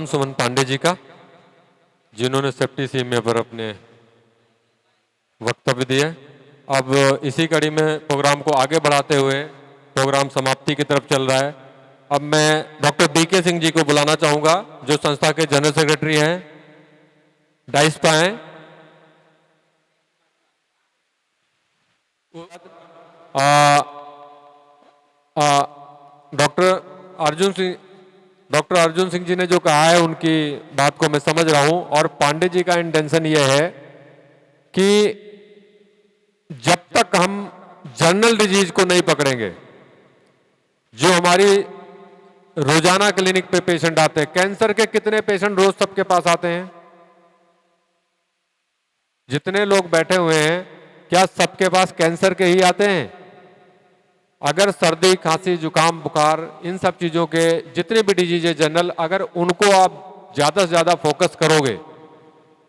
सुमन पांडे जी का, जिन्होंने सेप्टिसीमिया पर अपने वक्तव्य दिए। अब इसी कड़ी में प्रोग्राम को आगे बढ़ाते हुए प्रोग्राम समाप्ति की तरफ चल रहा है। अब मैं डॉक्टर बीके सिंह जी को बुलाना चाहूंगा, जो संस्था के जनरल सेक्रेटरी हैं। डाइस पर आए। डॉक्टर अर्जुन सिंह जी ने जो कहा है उनकी बात को मैं समझ रहा हूं, और पांडे जी का इंटेंशन यह है कि जब तक हम जनरल डिजीज को नहीं पकड़ेंगे, जो हमारी रोजाना क्लिनिक पे पेशेंट आते हैं, कैंसर के कितने पेशेंट रोज सबके पास आते हैं? जितने लोग बैठे हुए हैं, क्या सबके पास कैंसर के ही आते हैं? अगर सर्दी, खांसी, जुकाम, बुखार, इन सब चीजों के जितने भी डिजीज है जनरल, अगर उनको आप ज्यादा से ज्यादा फोकस करोगे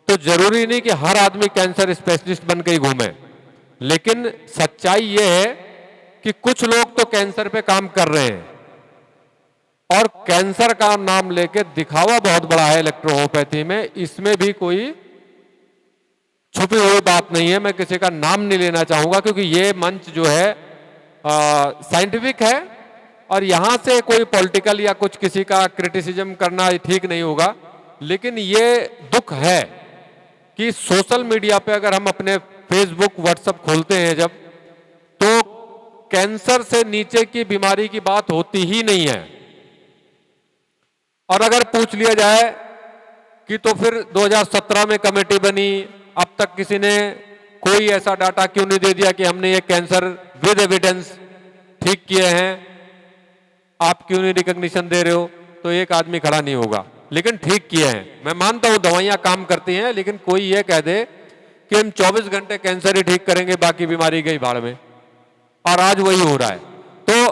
तो जरूरी नहीं कि हर आदमी कैंसर स्पेशलिस्ट बन के ही घूमे। लेकिन सच्चाई यह है कि कुछ लोग तो कैंसर पे काम कर रहे हैं, और कैंसर का नाम लेके दिखावा बहुत बड़ा है इलेक्ट्रोहोम्योपैथी में। इसमें भी कोई छुपी हुई बात नहीं है। मैं किसी का नाम नहीं लेना चाहूंगा, क्योंकि ये मंच जो है साइंटिफिक है, और यहां से कोई पॉलिटिकल या कुछ किसी का क्रिटिसिज्म करना ठीक नहीं होगा। लेकिन ये दुख है कि सोशल मीडिया पे अगर हम अपने फेसबुक, व्हाट्सएप खोलते हैं जब, तो कैंसर से नीचे की बीमारी की बात होती ही नहीं है। और अगर पूछ लिया जाए कि तो फिर 2017 में कमेटी बनी, अब तक किसी ने कोई ऐसा डाटा क्यों नहीं दे दिया कि हमने ये कैंसर विद एविडेंस ठीक किए हैं, आप क्यों नहीं रिकॉग्निशन दे रहे हो? तो एक आदमी खड़ा नहीं होगा। लेकिन ठीक किए हैं। मैं मानता हूं दवाइयां काम करती हैं, लेकिन कोई ये कह दे कि हम 24 घंटे कैंसर ही ठीक करेंगे, बाकी बीमारी गई भाड़ में, और आज वही हो रहा है। तो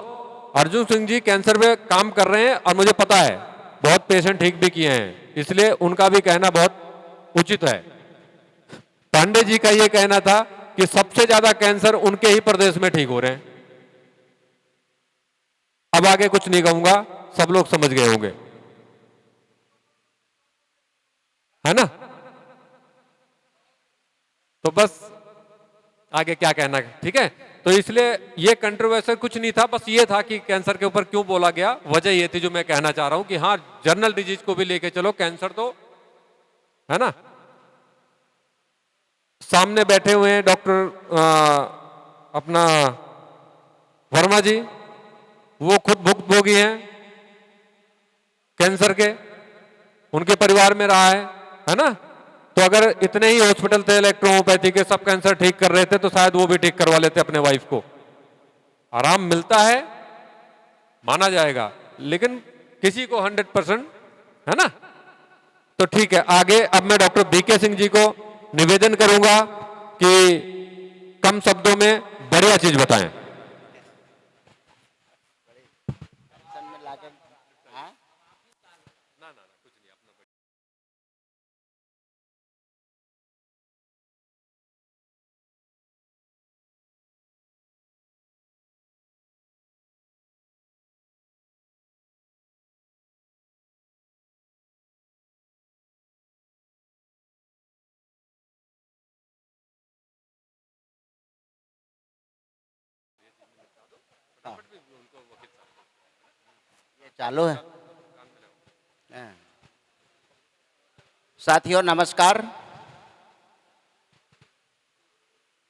अर्जुन सिंह जी कैंसर पे काम कर रहे हैं, और मुझे पता है बहुत पेशेंट ठीक भी किए हैं, इसलिए उनका भी कहना बहुत उचित है। पांडे जी का यह कहना था कि सबसे ज्यादा कैंसर उनके ही प्रदेश में ठीक हो रहे हैं। अब आगे कुछ नहीं कहूंगा, सब लोग समझ गए होंगे, है ना? तो बस आगे क्या कहना है, ठीक है? तो इसलिए ये कंट्रोवर्शियल कुछ नहीं था, बस ये था कि कैंसर के ऊपर क्यों बोला गया। वजह ये थी जो मैं कहना चाह रहा हूं कि हाँ, जनरल डिजीज को भी लेके चलो, कैंसर तो है ना। सामने बैठे हुए हैं डॉक्टर अपना वर्मा जी, वो खुद भुक्तभोगी हैं कैंसर के, उनके परिवार में रहा है ना। तो अगर इतने ही हॉस्पिटल थे इलेक्ट्रोहोम्योपैथी के, सब कैंसर ठीक कर रहे थे, तो शायद वो भी ठीक करवा लेते अपने वाइफ को। आराम मिलता है, माना जाएगा, लेकिन किसी को 100%, है ना। तो ठीक है, आगे अब मैं डॉक्टर बीके सिंह जी को निवेदन करूंगा कि कम शब्दों में बढ़िया चीज बताएं। ये चालू है। साथियों नमस्कार।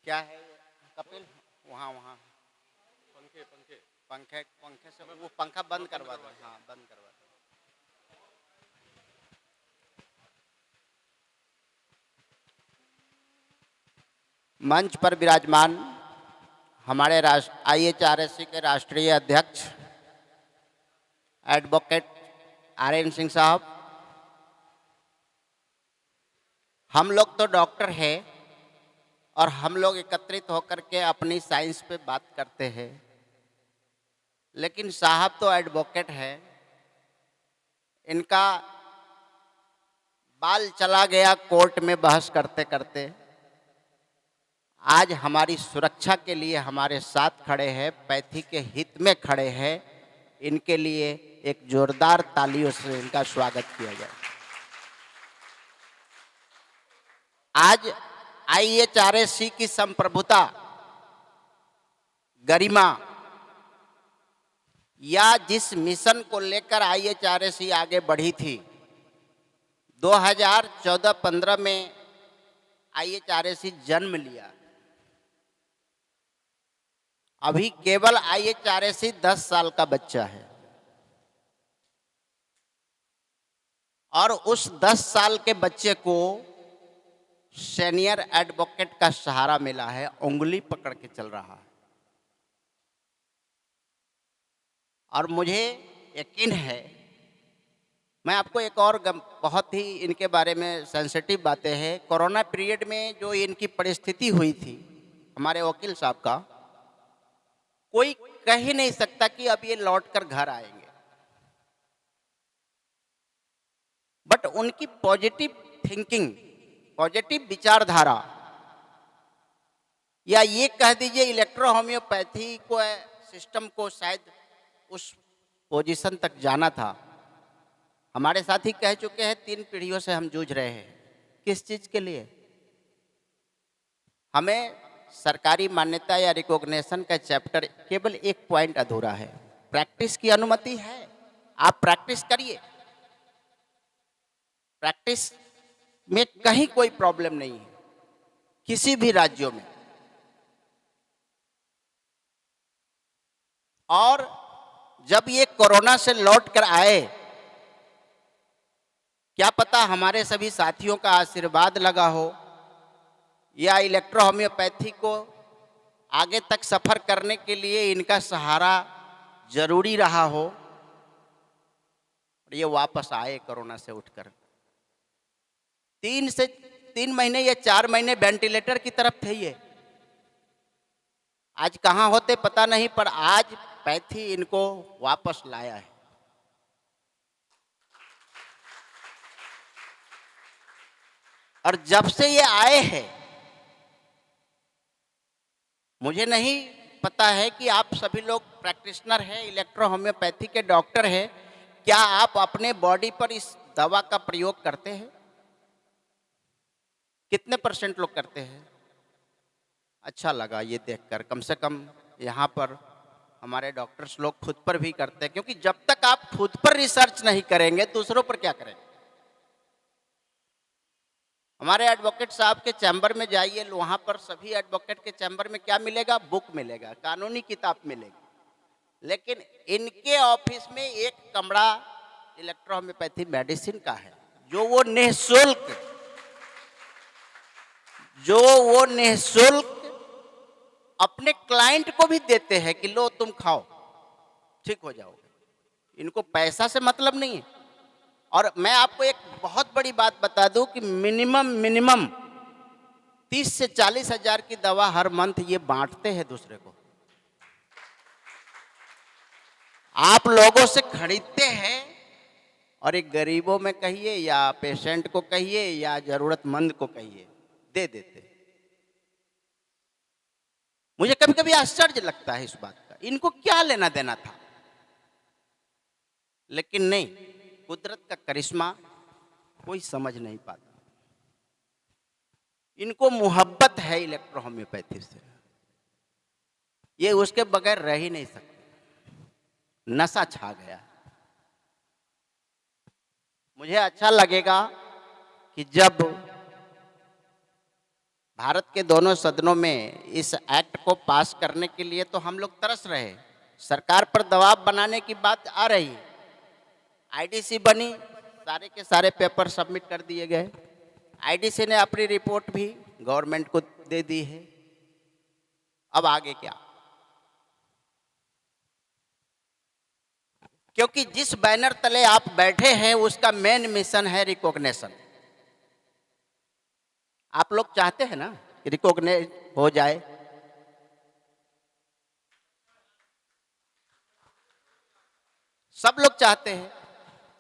क्या है कपिल? वहाँ पंखे से वो पंखा बंद करवा दो। हाँ, बंद करवा दो। मंच पर विराजमान हमारे IHRSC के राष्ट्रीय अध्यक्ष एडवोकेट RN सिंह साहब, हम लोग तो डॉक्टर हैं और हम लोग एकत्रित होकर के अपनी साइंस पे बात करते हैं, लेकिन साहब तो एडवोकेट है। इनका बाल चला गया कोर्ट में बहस करते करते। आज हमारी सुरक्षा के लिए हमारे साथ खड़े हैं, पैथी के हित में खड़े हैं। इनके लिए एक जोरदार तालियों से इनका स्वागत किया जाए। आज IHRSC की संप्रभुता, गरिमा, या जिस मिशन को लेकर IHRSC आगे बढ़ी थी, 2014-15 में IHRSC जन्म लिया। अभी केवल IHRSC 10 साल का बच्चा है और उस 10 साल के बच्चे को सीनियर एडवोकेट का सहारा मिला है, उंगली पकड़ के चल रहा है। और मुझे यकीन है, मैं आपको एक और बहुत ही इनके बारे में सेंसिटिव बातें हैं। कोरोना पीरियड में जो इनकी परिस्थिति हुई थी, हमारे वकील साहब का, कोई कह ही नहीं सकता कि अब ये लौट कर घर आएंगे, बट उनकी पॉजिटिव थिंकिंग, पॉजिटिव विचारधारा, या ये कह दीजिए इलेक्ट्रो होम्योपैथी को सिस्टम को शायद उस पोजीशन तक जाना था। हमारे साथी कह चुके हैं 3 पीढ़ियों से हम जूझ रहे हैं। किस चीज के लिए? हमें सरकारी मान्यता या रिकॉग्निशन का चैप्टर केवल एक पॉइंट अधूरा है। प्रैक्टिस की अनुमति है, आप प्रैक्टिस करिए, प्रैक्टिस में कहीं कोई प्रॉब्लम नहीं है किसी भी राज्यों में। और जब ये कोरोना से लौट कर आए, क्या पता हमारे सभी साथियों का आशीर्वाद लगा हो या इलेक्ट्रो होम्योपैथी को आगे तक सफर करने के लिए इनका सहारा जरूरी रहा हो, और ये वापस आए कोरोना से उठकर। 3 महीने या 4 महीने वेंटिलेटर की तरफ थे ये। आज कहाँ होते पता नहीं, पर आज पैथी इनको वापस लाया है। और जब से ये आए हैं, मुझे नहीं पता है कि आप सभी लोग प्रैक्टिशनर हैं, इलेक्ट्रो होम्योपैथी के डॉक्टर हैं, क्या आप अपने बॉडी पर इस दवा का प्रयोग करते हैं? कितने % लोग करते हैं? अच्छा लगा ये देखकर, कम से कम यहाँ पर हमारे डॉक्टर्स लोग खुद पर भी करते हैं, क्योंकि जब तक आप खुद पर रिसर्च नहीं करेंगे दूसरों पर क्या करेंगे। हमारे एडवोकेट साहब के चैम्बर में जाइए, वहां पर सभी एडवोकेट के चैम्बर में क्या मिलेगा? बुक मिलेगा, कानूनी किताब मिलेगी। लेकिन इनके ऑफिस में एक कमरा इलेक्ट्रो होम्योपैथी मेडिसिन का है, जो वो निःशुल्क अपने क्लाइंट को भी देते हैं कि लो तुम खाओ, ठीक हो जाओगे। इनको पैसा से मतलब नहीं है। और मैं आपको एक बहुत बड़ी बात बता दूं कि मिनिमम 30 से 40 हजार की दवा हर मंथ ये बांटते हैं दूसरे को। आप लोगों से खरीदते हैं और एक गरीबों में कहिए या पेशेंट को कहिए या जरूरतमंद को कहिए, दे देते। मुझे कभी कभी आश्चर्य लगता है इस बात का, इनको क्या लेना देना था। लेकिन नहीं, कुदरत का करिश्मा कोई समझ नहीं पाता। इनको मोहब्बत है इलेक्ट्रो होम्योपैथी से, ये उसके बगैर रह ही नहीं सकते। नशा छा गया। मुझे अच्छा लगेगा कि जब भारत के दोनों सदनों में इस एक्ट को पास करने के लिए तो हम लोग तरस रहे, सरकार पर दबाव बनाने की बात आ रही है। आईडीसी बनी, सारे के सारे पेपर सबमिट कर दिए गए। आईडीसी ने अपनी रिपोर्ट भी गवर्नमेंट को दे दी है। अब आगे क्या? क्योंकि जिस बैनर तले आप बैठे हैं उसका मेन मिशन है रिकॉग्निशन। आप लोग चाहते हैं ना कि रिकॉग्नाइज हो जाए। सब लोग चाहते हैं।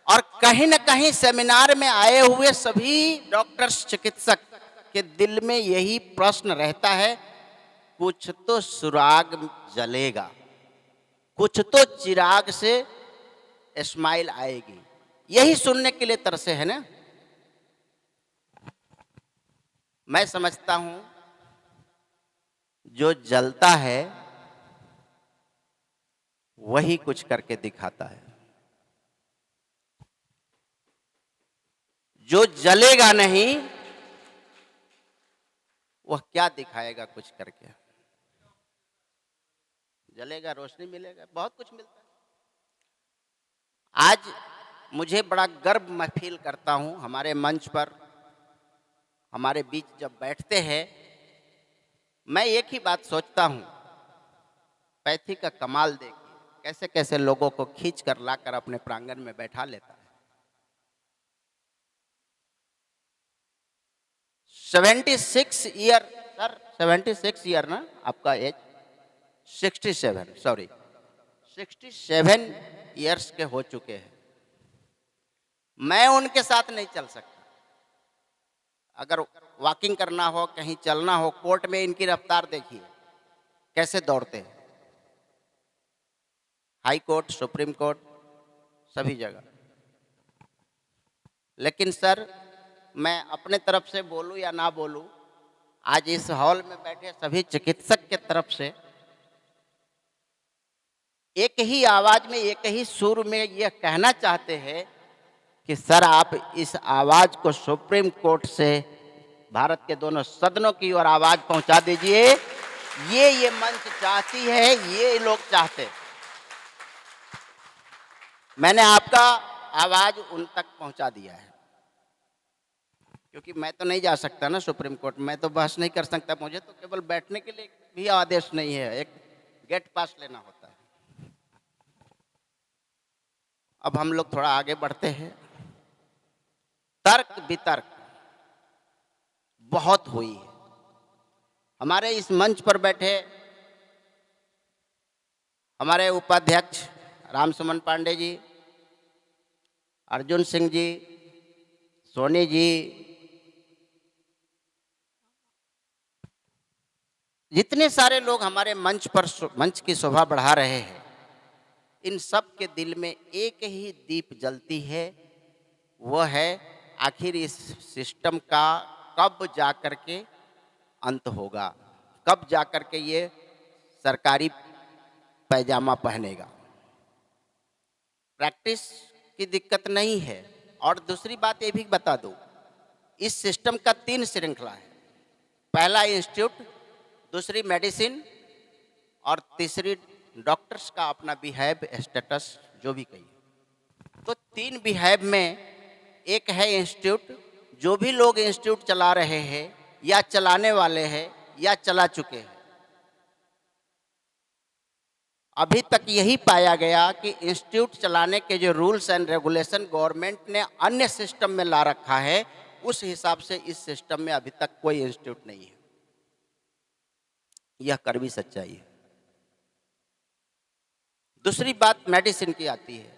और कहीं ना कहीं सेमिनार में आए हुए सभी डॉक्टर्स, चिकित्सक के दिल में यही प्रश्न रहता है, कुछ तो सुराग जलेगा, कुछ तो चिराग से स्माइल आएगी। यही सुनने के लिए तरसे है ना। मैं समझता हूं जो जलता है वही कुछ करके दिखाता है, जो जलेगा नहीं वह क्या दिखाएगा कुछ करके। जलेगा, रोशनी मिलेगा, बहुत कुछ मिलता है। आज मुझे बड़ा गर्व मैं फील करता हूं, हमारे मंच पर हमारे बीच जब बैठते हैं, मैं एक ही बात सोचता हूं, पैथी का कमाल देखिए, कैसे कैसे लोगों को खींच कर लाकर अपने प्रांगण में बैठा लेता है। 76 ईयर, सर 76 ईयर ना आपका एज? 67, सॉरी 67 ईयर्स के हो चुके हैं। मैं उनके साथ नहीं चल सकता। अगर वॉकिंग करना हो, कहीं चलना हो, कोर्ट में इनकी रफ्तार देखिए कैसे दौड़ते हैं, हाई कोर्ट, सुप्रीम कोर्ट, सभी जगह। लेकिन सर मैं अपने तरफ से बोलूं या ना बोलूं, आज इस हॉल में बैठे सभी चिकित्सक के तरफ से एक ही आवाज में, एक ही सुर में यह कहना चाहते हैं कि सर आप इस आवाज को सुप्रीम कोर्ट से भारत के दोनों सदनों की ओर आवाज पहुंचा दीजिए। ये मंच चाहती है, ये लोग चाहते हैं। मैंने आपका आवाज उन तक पहुंचा दिया है, क्योंकि मैं तो नहीं जा सकता ना सुप्रीम कोर्ट, मैं तो बहस नहीं कर सकता, मुझे तो केवल बैठने के लिए भी आदेश नहीं है, एक गेट पास लेना होता है। अब हम लोग थोड़ा आगे बढ़ते हैं। तर्क वितर्क बहुत हुई है। हमारे इस मंच पर बैठे हमारे उपाध्यक्ष रामसुमन पांडे जी, अर्जुन सिंह जी, सोनी जी, जितने सारे लोग हमारे मंच पर मंच की शोभा बढ़ा रहे हैं, इन सब के दिल में एक ही दीप जलती है, वह है आखिर इस सिस्टम का कब जाकर के अंत होगा, कब जाकर के ये सरकारी पैजामा पहनेगा। प्रैक्टिस की दिक्कत नहीं है। और दूसरी बात ये भी बता दूं, इस सिस्टम का 3 श्रृंखला है। पहला इंस्टीट्यूट, दूसरी मेडिसिन और तीसरी डॉक्टर्स का अपना बिहेव स्टेटस, जो भी कहिए। तो 3 बिहेव में एक है इंस्टीट्यूट। जो भी लोग इंस्टीट्यूट चला रहे हैं या चलाने वाले हैं या चला चुके हैं, अभी तक यही पाया गया कि इंस्टीट्यूट चलाने के जो रूल्स एंड रेगुलेशन गवर्नमेंट ने अन्य सिस्टम में ला रखा है, उस हिसाब से इस सिस्टम में अभी तक कोई इंस्टीट्यूट नहीं है। यह कड़वी सच्चाई है। दूसरी बात मेडिसिन की आती है।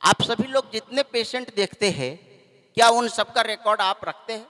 आप सभी लोग जितने पेशेंट देखते हैं, क्या उन सबका रिकॉर्ड आप रखते हैं?